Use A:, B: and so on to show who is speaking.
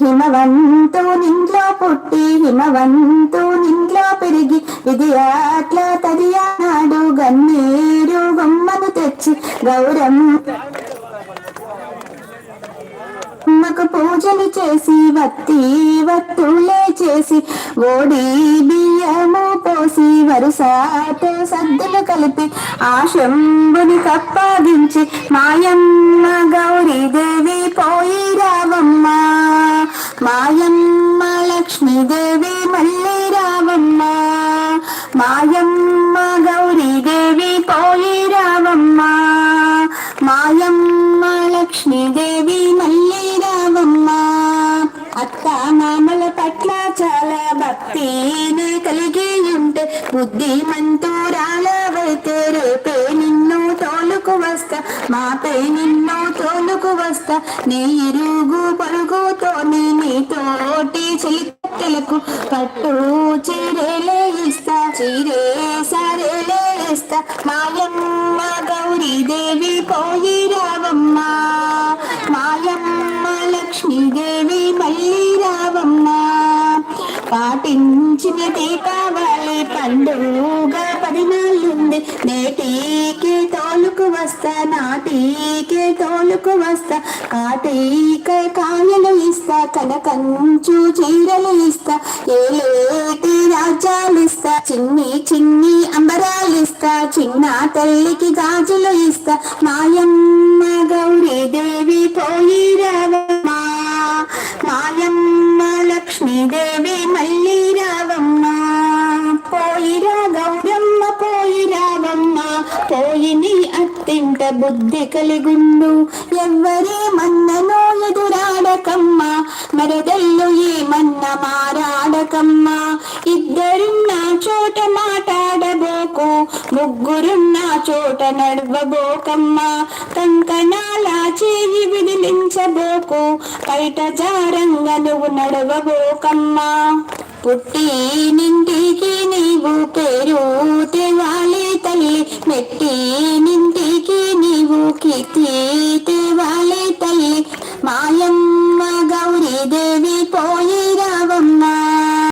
A: హిమవంతునింట్లో పుట్టి హిమవంతునింట్లో పెరిగి ఇది అట్లా తదియానాడు గన్నేరు గమ్మను తెచ్చి గౌరమ్మకు పూజలు చేసి వత్తులే చేసి ఓడి బియ్యము పోసి వరుసతో సద్దులు కలిపి ఆ శంభుని కప్పగించి మాయమ్మ గౌరీదేవి పోయి రావమ్మ, మాయమ్మ లక్ష్మీదేవి మళ్ళీ రావమ్మ, మాయమ్మ గౌరీదేవి పోయి రావమ్మ, మాయమ్మ లక్ష్మీదేవి మళ్ళీ రావమ్మ. అత్త మామల పట్ల చాలా భక్తిని కలిగి ఉంటే బుద్ధిమంతురాలవైతే రేపే నిన్ను తోలుకు వస్తా, మాపే నిన్ను తోలుకు వస్తా. నీ ఇరుగు పొరుగుతో నీతోటి చెలికత్తెలకు పట్టు చీరేలే ఇస్తా, చీరే సారేలే ఇస్తా. మాయమ్మ గౌరీదేవి పోయి రావమ్మ, మాయమ్మ లక్ష్మీదేవి మళ్ళీ రావమ్మ. పాటించినది కావాలి పండుగ 10 నాళ్ళుంది, నేటికి తోలుకు వస్తా, నాటికి తోలుకు వస్తా. కాటికై కాయలు ఇస్తా, కనకంచు చీరలు ఇస్తా, ఏలేటి రాజ్యాలు ఇస్తా, చిన్ని అంబరాలు ఇస్తా, చిన్న తల్లికి గాజులు ఇస్తా. మాయమ్మ గౌరీదేవి పోయి రావమ్మ, మాయమ్మ లక్ష్మీదేవి మళ్ళీ రావమ్మ. పోయిరా గౌరమ్మ పోయి రావమ్మ, పోయి నీ అత్తింట బుద్ధి కలిగుండు, ఎవ్వరే మన్ననో ఎదురాడకమ్మ, మరదల్లు ఏమన్న మారాడకమ్మ. ఇద్దరున్న చోట మాట్లాడబోకు, ముగ్గురున్న చోట నడవబోకమ్మ, కంకణాల చేయి విదిలించబోకు, బయట జారంగా నువ్వు నడవబోకమ్మ. పుట్టినింటికి నీవు పేరు తేవాలి తల్లి, మెట్టినింటికి నీవు కీర్తి తేవాలి తల్లి. మాయమ్మ గౌరీదేవి పోయి